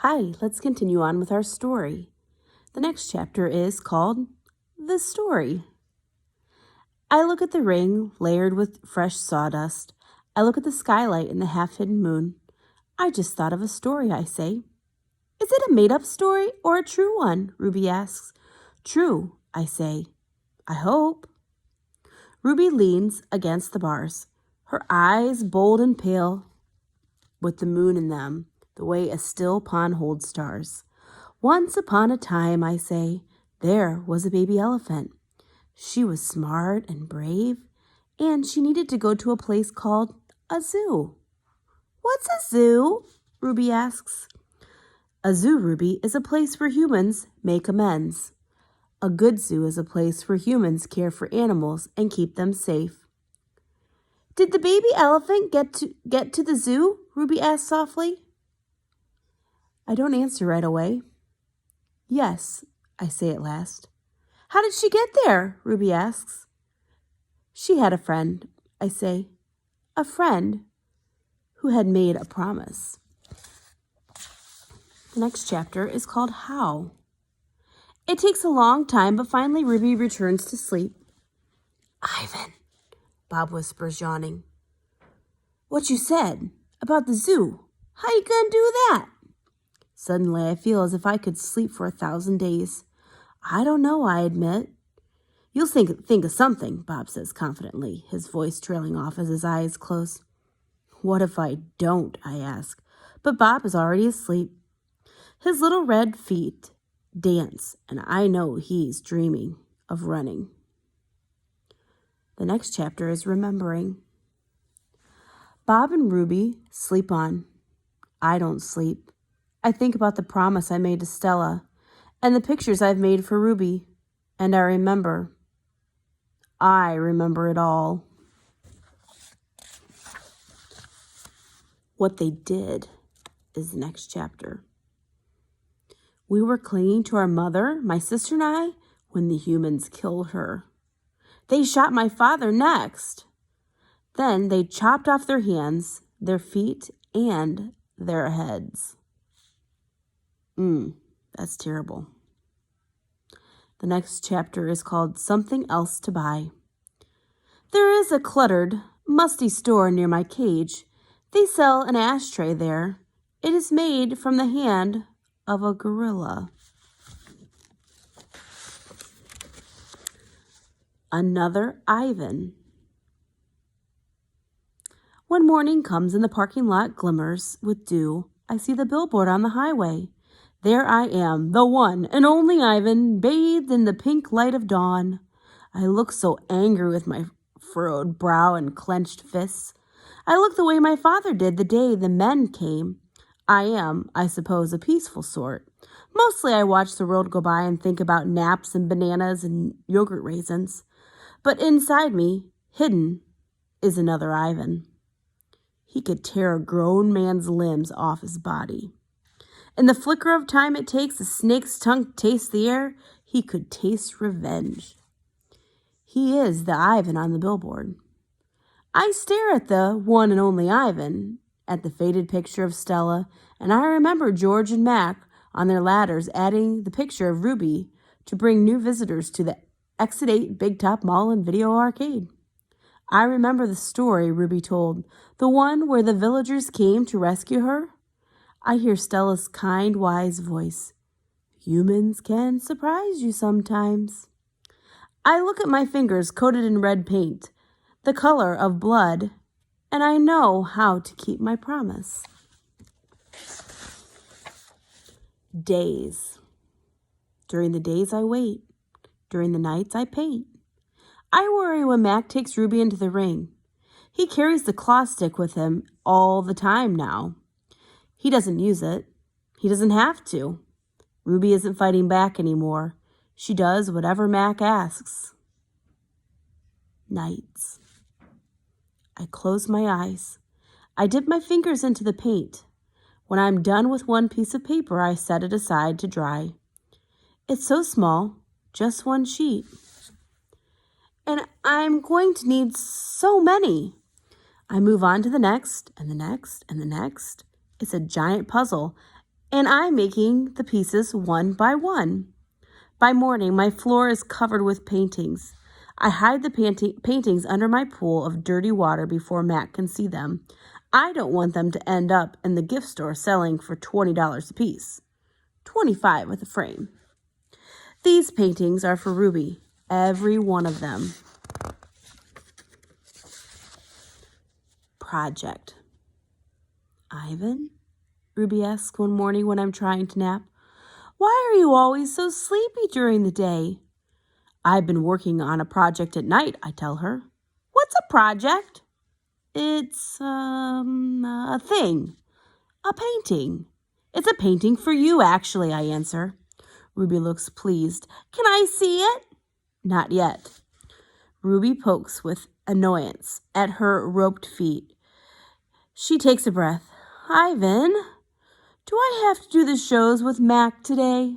Hi, let's continue on with our story. The next chapter is called The Story. I look at the ring layered with fresh sawdust. I look at the skylight and the half-hidden moon. I just thought of a story, I say. Is it a made-up story or a true one? Ruby asks. True, I say. I hope. Ruby leans against the bars, her eyes bold and pale with the moon in them, the way a still pond holds stars. Once upon a time, I say, there was a baby elephant. She was smart and brave, and she needed to go to a place called a zoo. What's a zoo? Ruby asks. A zoo, Ruby, is a place where humans make amends. A good zoo is a place where humans care for animals and keep them safe. Did the baby elephant get to the zoo? Ruby asked softly. I don't answer right away. Yes, I say at last. How did she get there? Ruby asks. She had a friend, I say. A friend who had made a promise. The next chapter is called How. It takes a long time, but finally Ruby returns to sleep. Ivan, Bob whispers, yawning. What you said about the zoo? How you gonna do that? Suddenly I feel as if I could sleep for 1,000 days. I don't know, I admit. You'll think of something, Bob says confidently, his voice trailing off as his eyes close. What if I don't, I ask. But Bob is already asleep. His little red feet dance, and I know he's dreaming of running. The next chapter is Remembering. Bob and Ruby sleep on. I don't sleep. I think about the promise I made to Stella and the pictures I've made for Ruby, and I remember it all. What they did is the next chapter. We were clinging to our mother, my sister and I, when the humans killed her. They shot my father next. Then they chopped off their hands, their feet, and their heads. That's terrible. The next chapter is called Something Else to Buy. There is a cluttered, musty store near my cage. They sell an ashtray there. It is made from the hand of a gorilla. Another Ivan. When morning comes and the parking lot glimmers with dew, I see the billboard on the highway. There I am, the one and only Ivan, bathed in the pink light of dawn. I look so angry with my furrowed brow and clenched fists. I look the way my father did the day the men came. I am, I suppose, a peaceful sort. Mostly I watch the world go by and think about naps and bananas and yogurt raisins. But inside me, hidden, is another Ivan. He could tear a grown man's limbs off his body. In the flicker of time it takes a snake's tongue to taste the air, he could taste revenge. He is the Ivan on the billboard. I stare at the one and only Ivan, at the faded picture of Stella, and I remember George and Mac on their ladders adding the picture of Ruby to bring new visitors to the Exit 8 Big Top Mall and Video Arcade. I remember the story Ruby told, the one where the villagers came to rescue her. I hear Stella's kind, wise voice. Humans can surprise you sometimes. I look at my fingers coated in red paint, the color of blood, and I know how to keep my promise. Days. During the days I wait. During the nights I paint. I worry when Mac takes Ruby into the ring. He carries the claw stick with him all the time now. He doesn't use it. He doesn't have to. Ruby isn't fighting back anymore. She does whatever Mac asks. Nights. I close my eyes. I dip my fingers into the paint. When I'm done with one piece of paper, I set it aside to dry. It's so small, just one sheet. And I'm going to need so many. I move on to the next, and the next, and the next. It's a giant puzzle, and I'm making the pieces one by one. By morning, my floor is covered with paintings. I hide the paintings under my pool of dirty water before Mac can see them. I don't want them to end up in the gift store selling for $20 a piece. $25 with a frame. These paintings are for Ruby, every one of them. Project. Ivan? Ruby asks one morning when I'm trying to nap. Why are you always so sleepy during the day? I've been working on a project at night, I tell her. What's a project? It's, a thing. A painting. It's a painting for you, actually, I answer. Ruby looks pleased. Can I see it? Not yet. Ruby pokes with annoyance at her roped feet. She takes a breath. Ivan, do I have to do the shows with Mac today?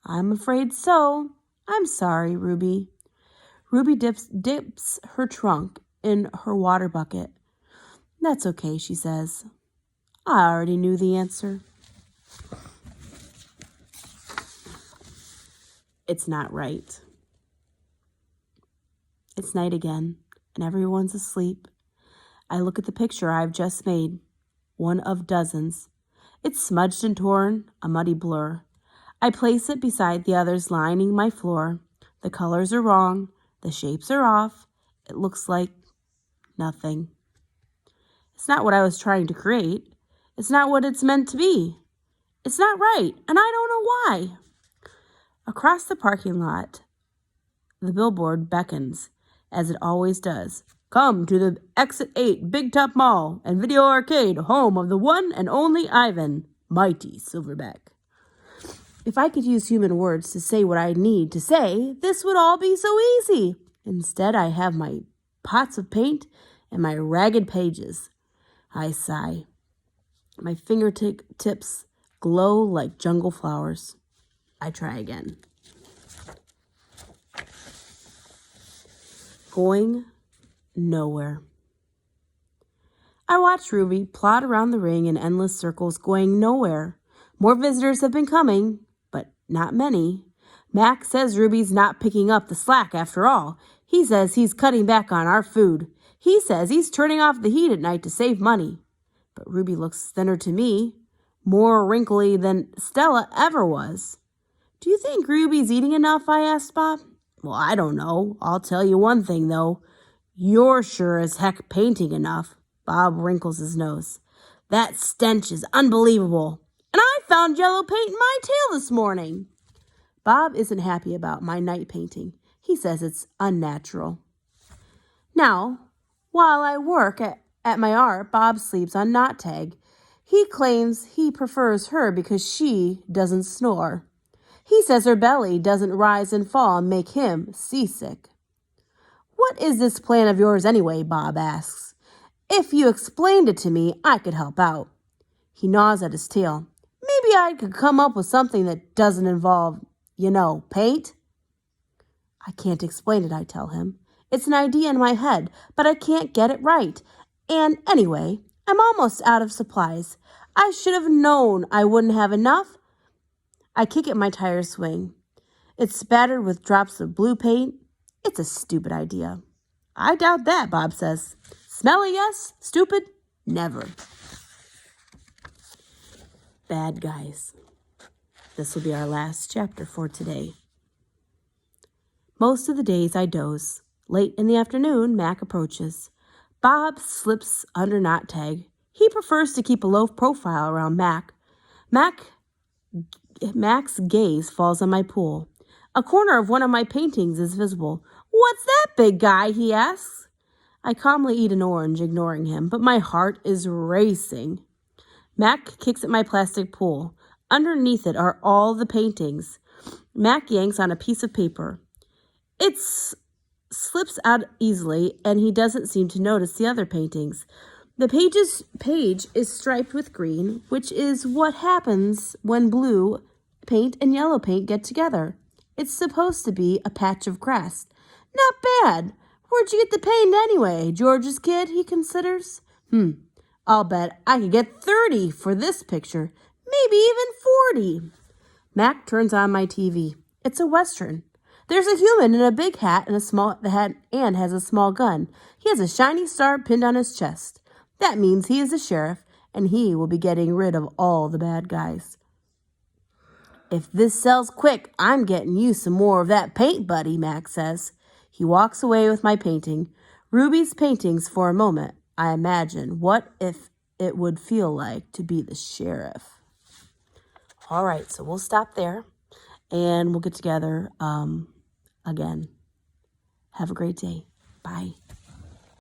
I'm afraid so. I'm sorry, Ruby. Ruby dips her trunk in her water bucket. That's okay, she says. I already knew the answer. It's not right. It's night again, and everyone's asleep. I look at the picture I've just made, one of dozens. It's smudged and torn, a muddy blur. I place it beside the others lining my floor. The colors are wrong. The shapes are off. It looks like nothing. It's not what I was trying to create. It's not what it's meant to be. It's not right, and I don't know why. Across the parking lot, the billboard beckons, as it always does. Come to the Exit 8 Big Top Mall and Video Arcade, home of the one and only Ivan, mighty Silverback. If I could use human words to say what I need to say, this would all be so easy. Instead, I have my pots of paint and my ragged pages. I sigh. My fingertips glow like jungle flowers. I try again. Going nowhere. I watch Ruby plod around the ring in endless circles, going nowhere. More visitors have been coming, but not many. Mac says Ruby's not picking up the slack after all. He says he's cutting back on our food. He says he's turning off the heat at night to save money. But Ruby looks thinner to me, more wrinkly than Stella ever was. Do you think Ruby's eating enough? I asked Bob. Well, I don't know. I'll tell you one thing, though. You're sure as heck painting enough. Bob wrinkles his nose. That stench is unbelievable. And I found yellow paint in my tail this morning. Bob isn't happy about my night painting. He says it's unnatural. Now, while I work at my art, Bob sleeps on Knot Tag. He claims he prefers her because she doesn't snore. He says her belly doesn't rise and fall and make him seasick. What is this plan of yours anyway? Bob asks. If you explained it to me, I could help out. He gnaws at his tail. Maybe I could come up with something that doesn't involve, paint. I can't explain it, I tell him. It's an idea in my head, but I can't get it right. And anyway, I'm almost out of supplies. I should have known I wouldn't have enough. I kick at my tire swing. It's spattered with drops of blue paint. It's a stupid idea. I doubt that, Bob says. Smelly, yes. Stupid, never. Bad guys. This will be our last chapter for today. Most of the days I doze. Late in the afternoon, Mac approaches. Bob slips under Knot Tag. He prefers to keep a low profile around Mac. Mac's gaze falls on my pool. A corner of one of my paintings is visible. What's that, big guy? He asks. I calmly eat an orange, ignoring him, but my heart is racing. Mac kicks at my plastic pool. Underneath it are all the paintings. Mac yanks on a piece of paper. It slips out easily, and he doesn't seem to notice the other paintings. The page is striped with green, which is what happens when blue paint and yellow paint get together. It's supposed to be a patch of grass. Not bad. Where'd you get the paint anyway, George's kid? He considers. I'll bet I could get 30 for this picture. maybe even 40. Mac turns on my TV. It's a Western. There's a human in a big hat and has a small gun. He has a shiny star pinned on his chest. That means he is a sheriff, and he will be getting rid of all the bad guys. If this sells quick, I'm getting you some more of that paint, buddy, Max says. He walks away with my painting. Ruby's paintings for a moment. I imagine what if it would feel like to be the sheriff. All right, so we'll stop there, and we'll get together again. Have a great day. Bye.